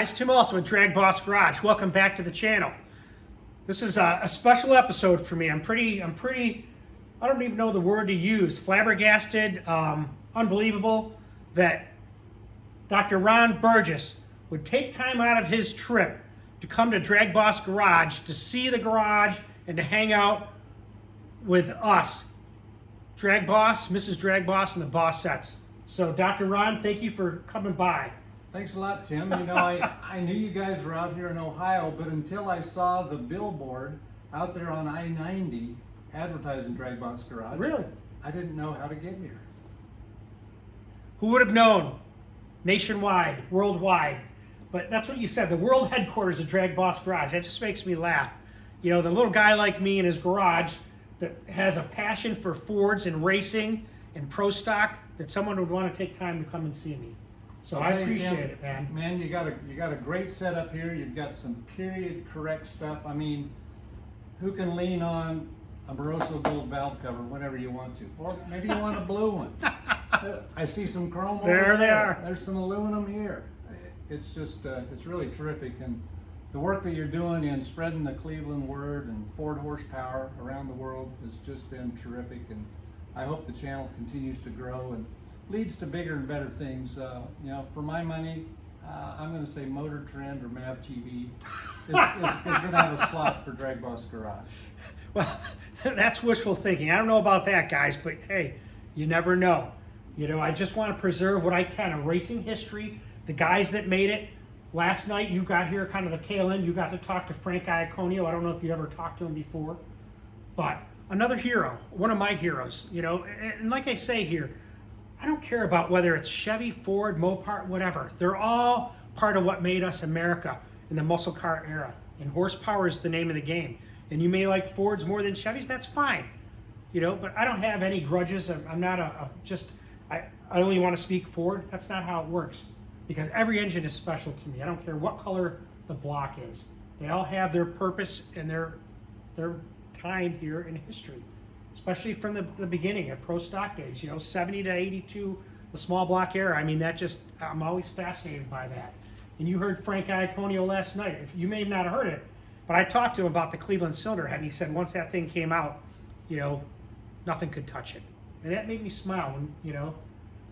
guys, Tim Olson with DragBoss Garage. Welcome back to the channel. This is a special episode for me. I'm pretty, I don't even know the word to use. Flabbergasted, unbelievable that Dr. Ron Burgess would take time out of his trip to come to DragBoss Garage to see the garage and to hang out with us, DragBoss, Mrs. DragBoss, and the Bossettes. So, Dr. Ron, thank you for coming by. Thanks a lot, Tim. You know, I knew you guys were out here in Ohio, but until I saw the billboard out there on I-90 advertising DragBoss Garage, Really? I didn't know how to get here. Who would have known? Nationwide, worldwide. But that's what you said, the world headquarters of DragBoss Garage. That just makes me laugh. You know, the little guy like me in his garage that has a passion for Fords and racing and pro stock, that someone would want to take time to come and see me. So I appreciate it, man. Man, you got a great setup here. You've got some period correct stuff. I mean, who can lean on a Moroso gold valve cover whenever you want to? Or maybe you want a blue one. I see some chrome over there. There they are. There's some aluminum here. It's just, it's really terrific. And the work that you're doing in spreading the Cleveland word and Ford horsepower around the world has just been terrific. And I hope the channel continues to grow and leads to bigger and better things. You know, for my money, I'm going to say Motor Trend or Mav TV is going to have a slot for DragBoss Garage. Well, that's wishful thinking. I don't know about that, guys, but hey, you never know. You know, I just want to preserve what I can of racing history, the guys that made it. Last night, you got here kind of the tail end. You got to talk to Frank Iaconio. I don't know if you ever talked to him before, but another hero, one of my heroes, you know, and like I say here, I don't care about whether it's Chevy, Ford, Mopar, whatever. They're all part of what made us America in the muscle car era. And horsepower is the name of the game. And you may like Fords more than Chevys, that's fine. You know, but I don't have any grudges. I'm not I only want to speak Ford. That's not how it works. Because every engine is special to me. I don't care what color the block is. They all have their purpose and their time here in history. Especially from the beginning of pro stock days, you know, 70 to 82, the small block era. I mean, I'm always fascinated by that. And you heard Frank Iaconio last night. If you may not have heard it, but I talked to him about the Cleveland cylinder head, and he said once that thing came out, you know, nothing could touch it. And that made me smile when, you know,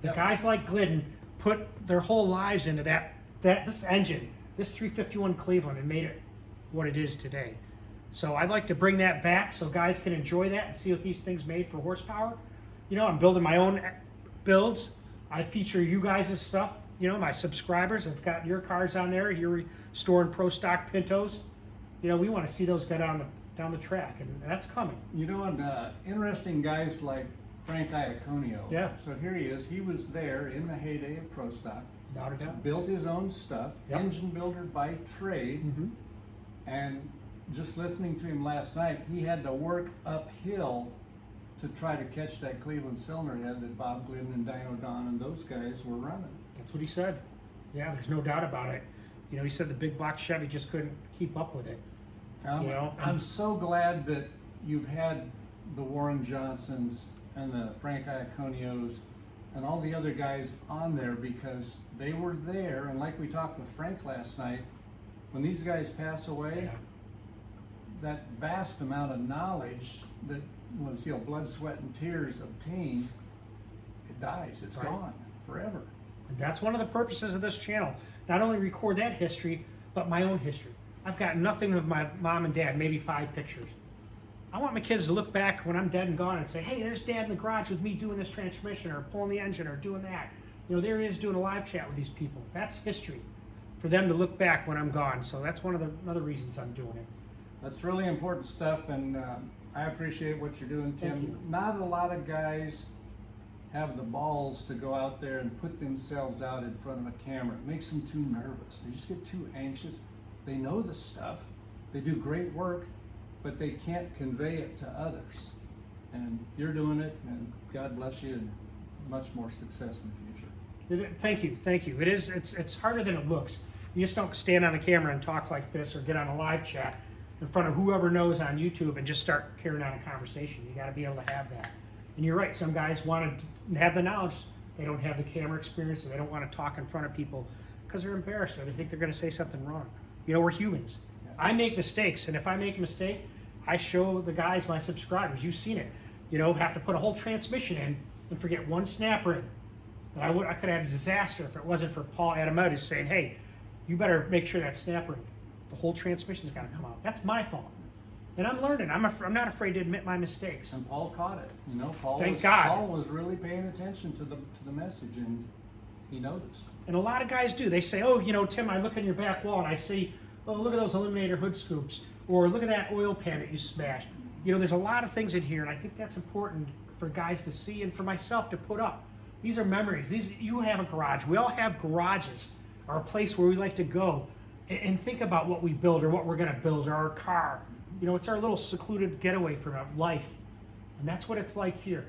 the guys like Glidden put their whole lives into this engine, this 351 Cleveland, and made it what it is today. So I'd like to bring that back so guys can enjoy that and see what these things made for horsepower. You know, I'm building my own builds. I feature you guys' stuff. You know, my subscribers have got your cars on there. You're storing pro stock Pintos. You know, we want to see those go down the track, and that's coming. You know, and interesting guys like Frank Iaconio. Yeah. So here he is. He was there in the heyday of pro stock. Without a doubt. Built his own stuff. Yep. Engine builder by trade. Mm-hmm. And just listening to him last night, he had to work uphill to try to catch that Cleveland cylinder head that Bob Glidden and Dino Don and those guys were running. That's what he said. Yeah, there's no doubt about it. You know, he said the big block Chevy just couldn't keep up with it. You know, I'm so glad that you've had the Warren Johnsons and the Frank Iaconios and all the other guys on there, because they were there. And like we talked with Frank last night, when these guys pass away, yeah, that vast amount of knowledge that was, you know, blood, sweat, and tears obtained, it dies. It's right. gone forever. And that's one of the purposes of this channel. Not only record that history, but my own history. I've got nothing of my mom and dad, maybe 5 pictures. I want my kids to look back when I'm dead and gone and say, hey, there's Dad in the garage with me doing this transmission or pulling the engine or doing that. You know, there he is doing a live chat with these people. That's history for them to look back when I'm gone. So that's one of the other reasons I'm doing it. That's really important stuff, and I appreciate what you're doing, Tim. Thank you. Not a lot of guys have the balls to go out there and put themselves out in front of a camera. It makes them too nervous. They just get too anxious. They know the stuff. They do great work, but they can't convey it to others. And you're doing it, and God bless you, and much more success in the future. Thank you, thank you. It's harder than it looks. You just don't stand on the camera and talk like this or get on a live chat in front of whoever knows on YouTube and just start carrying on a conversation. You got to be able to have that. And you're right, some guys want to have the knowledge. They don't have the camera experience, and they don't want to talk in front of people Because they're embarrassed or they think they're going to say something wrong. You know, we're humans. I make mistakes, and if I make a mistake, I show the guys, my subscribers, you've seen it, you know, have to put a whole transmission in and forget one snap ring. That I could have had a disaster if it wasn't for Paul Adamudis saying, hey, you better make sure that snap ring, the whole transmission's got to come out. That's my fault. And I'm learning. I'm not afraid to admit my mistakes. And Paul caught it. You know, Paul was really paying attention to the message, and he noticed. And a lot of guys do. They say, oh, you know, Tim, I look on your back wall and I see, oh, look at those eliminator hood scoops, or look at that oil pan that you smashed. You know, there's a lot of things in here, and I think that's important for guys to see and for myself to put up. These are memories. You have a garage. We all have garages, or a place where we like to go and think about what we build or what we're going to build, or our car. You know, it's our little secluded getaway from life, and that's what it's like here.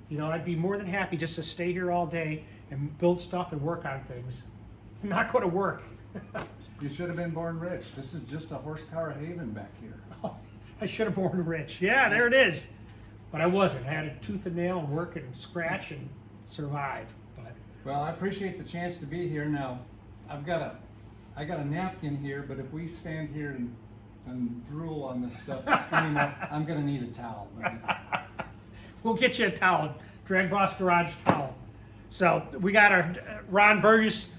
You know, I'd be more than happy just to stay here all day and build stuff and work on things, and not go to work. You should have been born rich. This is just a horsepower haven back here. Oh, I should have born rich. Yeah, there it is. But I wasn't. I had a tooth and nail and work and scratch and survive. But well, I appreciate the chance to be here. Now, I got a napkin here, but if we stand here and drool on this stuff anymore, I'm gonna need a towel. We'll get you a towel, DragBoss Garage towel. So we got our Ron Burgess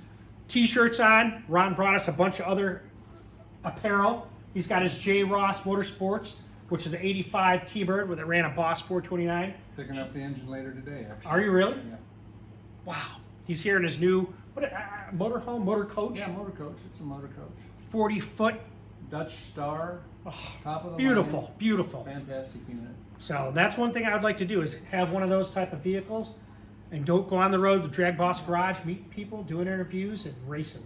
t-shirts on. Ron brought us a bunch of other apparel. He's got his Jay Ross Motorsports, which is an 85 Tbird where it ran a Boss 429. Picking up the engine later today, actually. Are you really? Yeah. Wow. He's here in his new motorhome, motor coach. Yeah, motor coach. It's a motor coach. 40-foot. Dutch Star. Top of the Beautiful, line. beautiful. Fantastic unit. So that's one thing I would like to do is have one of those type of vehicles and don't go on the road to DragBoss Garage, meet people, doing interviews, and racing.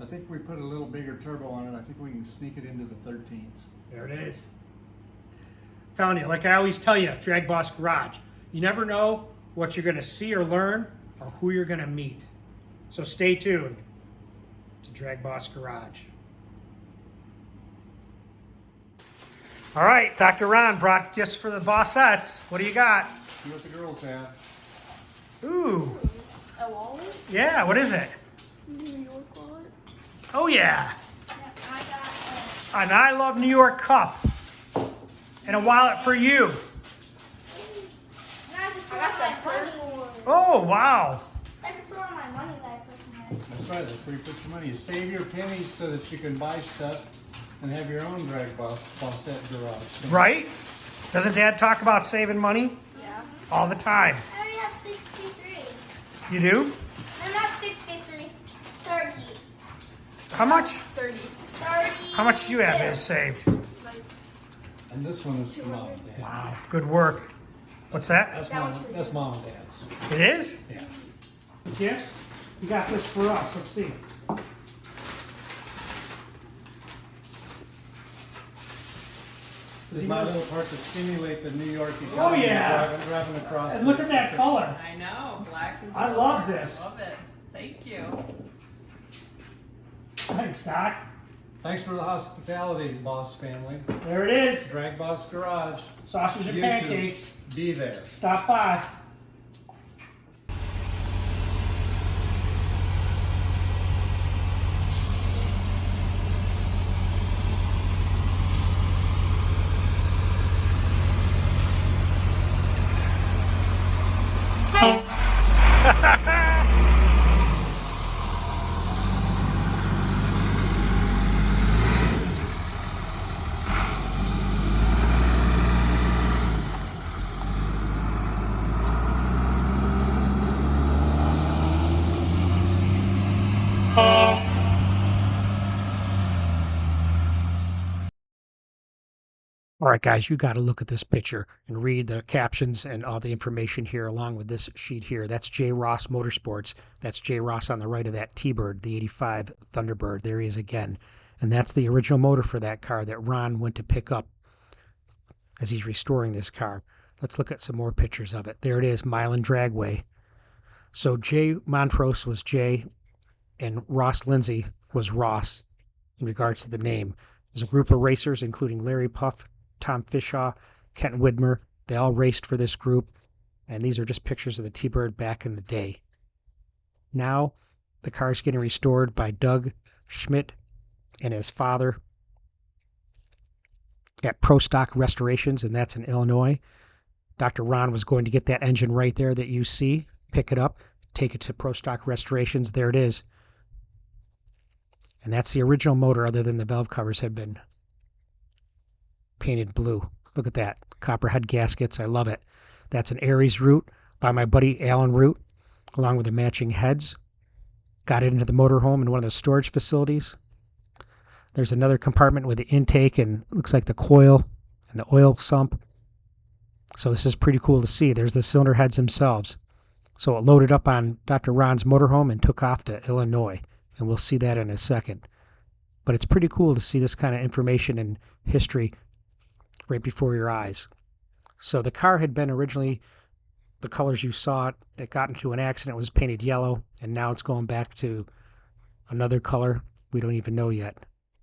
I think we put a little bigger turbo on it. I think we can sneak it into the 13s. There it is. Telling you, like I always tell you, DragBoss Garage, you never know what you're going to see or learn or who you're going to meet. So stay tuned to DragBoss Garage. All right, Dr. Ron brought gifts for the Bossettes. What do you got? See what the girls have. Ooh. A wallet? Yeah, what is it? New York wallet? Oh, yeah. Yeah, I got An I Love New York cup. And a wallet for you. I got the money one. Oh, wow. I can store all my money that I put in there. That's right. That's where you put your money. You save your pennies so that you can buy stuff and have your own DragBoss garage. So Right? Doesn't Dad talk about saving money Yeah. all the time? I already have 63. You do? I'm not 63. 30. How much? 30. 30. How much do you have is saved? And this one is for mom and dad. Wow, good work. What's that? That's mom and dad's. It is? Yeah. Gifts? You got this for us. Let's see. This is my little part to stimulate the New York economy. Oh, yeah. Driving across. And look at that color. I know, black and I silver. love this. Love it. Thank you. Thanks, Doc. Thanks for the hospitality, Boss family. There it is. DragBoss Garage. Sausage and YouTube. pancakes. Be there. Stop by. All right, guys, you got to look at this picture and read the captions and all the information here along with this sheet here. That's Jay Ross Motorsports. That's Jay Ross on the right of that Tbird, the 85 Thunderbird. There he is again. And that's the original motor for that car that Ron went to pick up as he's restoring this car. Let's look at some more pictures of it. There it is, Milan Dragway. So Jay Montrose was Jay and Ross Lindsey was Ross in regards to the name. There's a group of racers, including Larry Puff, Tom Fishaw, Kent Widmer. They all raced for this group. And these are just pictures of the Tbird back in the day. Now, The car's getting restored by Doug Schmitt and his father at Pro Stock Restorations, and that's in Illinois. Dr. Ron was going to get that engine right there that you see, pick it up, take it to Pro Stock Restorations. There it is. And that's the original motor, other than the valve covers had been painted blue. Look at that. Copper head gaskets. I love it. That's an Aries Root by my buddy Alan Root, along with the matching heads. Got it into the motorhome in one of the storage facilities. There's another compartment with the intake and looks like the coil and the oil sump. So this is pretty cool to see. There's the cylinder heads themselves. So it loaded up on Dr. Ron's motorhome and took off to Illinois. And we'll see that in a second. But it's pretty cool to see this kind of information and history right before your eyes. So the car had been originally the colors you saw it. It got into an accident. It was painted yellow. And now it's going back to another color we don't even know yet.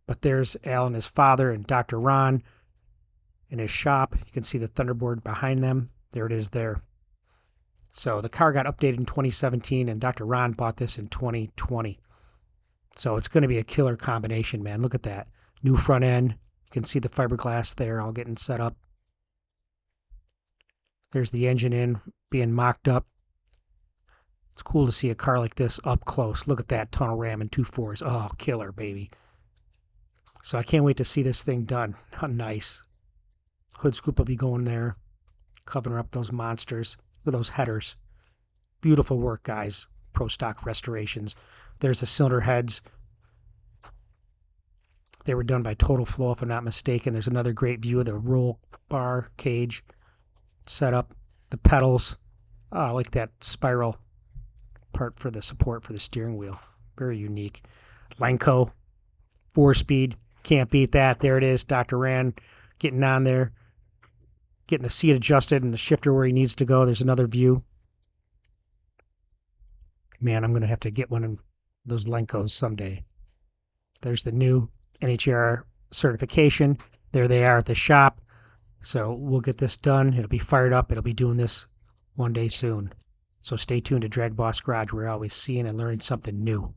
But there's Al and his father and Dr. Ron in his shop. You can see the Thunderbird behind them. There it is there. So the car got updated in 2017 and Dr. Ron bought this in 2020. So it's going to be a killer combination, man. Look at that. New front end. You can see the fiberglass there all getting set up. There's the engine in being mocked up. It's cool to see a car like this up close. Look at that tunnel ram and 2.4s. Oh, killer, baby. So I can't wait to see this thing done. How nice. Hood scoop will be going there, covering up those monsters. Look at those headers. Beautiful work, guys. Pro Stock Restorations. There's the cylinder heads. They were done by Total Flow, if I'm not mistaken. There's another great view of the roll bar cage setup. The pedals. Oh, I like that spiral part for the support for the steering wheel. Very unique. Lenco. 4-speed. Can't beat that. There it is. Dr. Rand getting on there. Getting the seat adjusted and the shifter where he needs to go. There's another view. Man, I'm going to have to get one of those Lencos someday. There's the new IHRA certification. There they are at the shop. So we'll get this done. It'll be fired up. It'll be doing this one day soon. So stay tuned to DragBoss Garage. We're always seeing and learning something new.